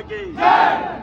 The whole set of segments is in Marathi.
की जय।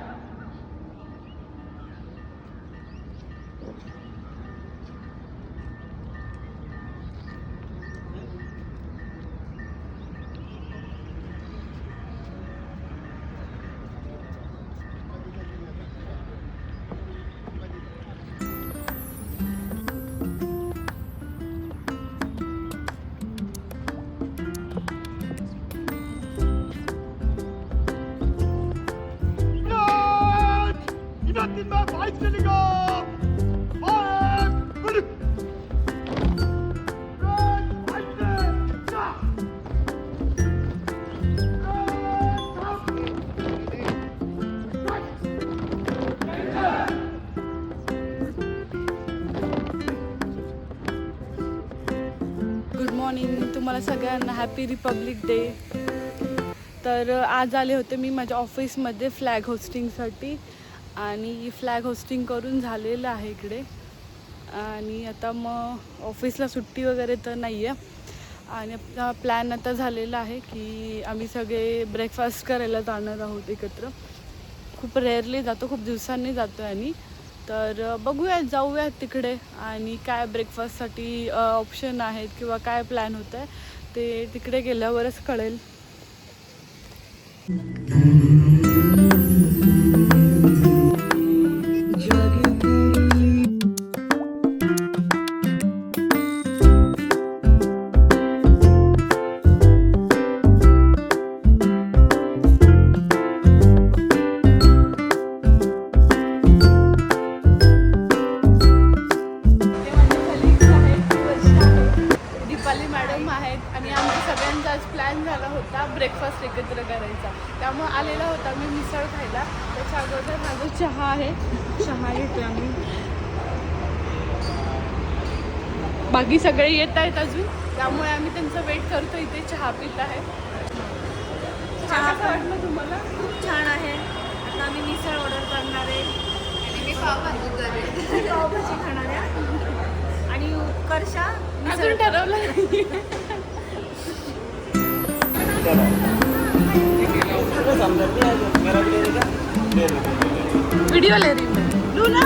गुड मॉर्निंग तुम्हाला सगळ्यांना, हॅपी रिपब्लिक डे. तर आज आले होते मी माझ्या ऑफिसमध्ये फ्लॅग होस्टिंगसाठी आणि फ्लॅग होस्टिंग करून झालेलं आहे इकडे. आणि आता मग ऑफिसला सुट्टी वगैरे तर नाही आहे. आणि आपला प्लॅन आता झालेला आहे की आम्ही सगळे ब्रेकफास्ट करायला जाणार आहोत एकत्र. खूप रेअरली जातो, खूप दिवसांनी जातो आहे. आणि तर बघूया, जाऊयात तिकडे आणि काय ब्रेकफास्टसाठी ऑप्शन आहेत किंवा काय प्लॅन होतं आहे ते तिकडे गेल्यावरच कळेल. ब्रेकफास्ट एकत्र करायचा, त्यामुळे आलेला होता मी मिसळ खायला. त्याच्या अगोदर माझा चहा आहे, चहा घेते आम्ही. बाकी सगळे येत आहेत अजून, त्यामुळे आम्ही त्यांचा वेट करतो. इथे चहा पित आहे. चहा कसं वाटलं तुम्हाला? खूप छान आहे. आता आम्ही मिसळ ऑर्डर करणार आहे आणि मी पावभाजी खाणार आहे आणि उत्कर्षा अजून ठरवलं नाही. वीडियो ले रही हूँ लूना.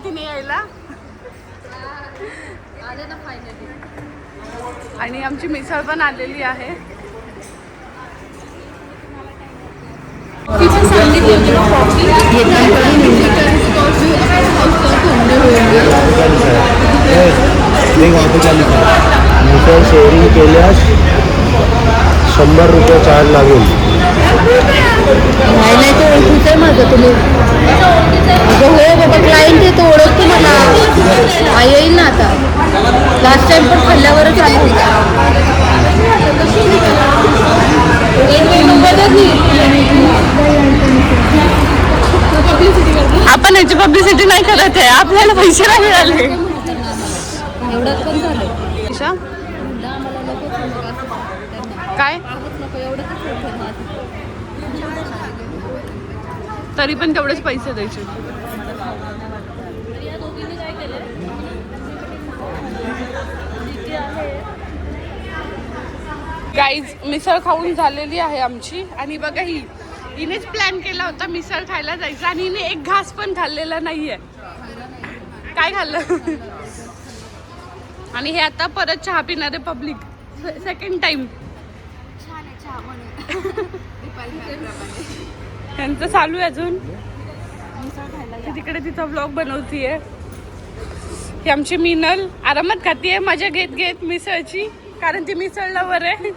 तिने यायला आणि आमची मिसळ पण आलेली आहे. मिसळ शेअरिंग केल्यास 100 रुपये चार्ज लागेल. नाही तो ओळखीचं आहे माझं. तुम्ही अगं हो बाबा, क्लायंट आहे तो, ओळखतो मला. येईल ना आता. लास्ट टाइम पण खाल्ल्यावरच आला होता. आपण याची पब्लिसिटी नाही करत आहे, आपल्याला पैसे नाही मिळाले. एवढंच पण झालं. काय तरी पण तेवढेच पैसे द्यायचे. गाईज मिसळ खाऊन झालेली आहे आमची. आणि बघा, हिनेच प्लॅन केला होता मिसळ खायला जायचा आणि हिने एक घास पण खाल्लेला नाहीये. काय खाल्लं? आणि हे आता परत चहा पिणारे पब्लिक सेकंड टाइम. त्यांचं चालू आहे अजून. तिकडे तिचा व्लॉग बनवतीये. ही आमची मिनल आरामात खातीये, मजा घेत घेत मिसळची, कारण ती मिसळ लवर आहे.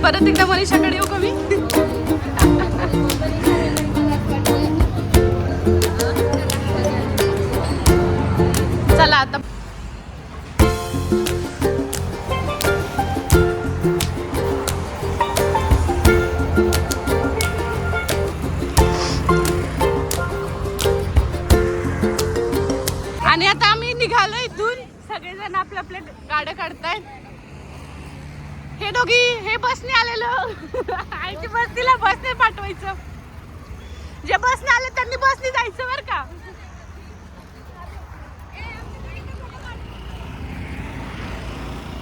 परत एकदा मनीषाकडे येऊ कमी. चला आता आणि आता आम्ही निघालो इथून. सगळेजण आपल्या आपल्या गाड्या काढतायत. हे दोघी हे बसने आलेलं आईची बस तिला बसने पाठवायचं. जे बसने आले त्यांनी बसने जायचं बरं का.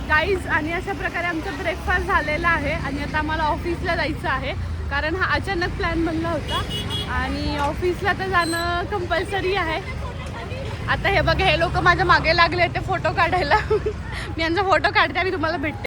गाईज आणि अशा प्रकारे आमचा ब्रेकफास्ट झालेला आहे आणि आता आम्हाला ऑफिसला जायचं आहे कारण हा अचानक प्लॅन बनला होता आणि ऑफिसला तर जाणं कंपल्सरी आहे. आता हे बघा हे लोक माझ्या मागे लागले ते फोटो काढायला. मी यांचा फोटो काढते आणि तुम्हाला भेटते.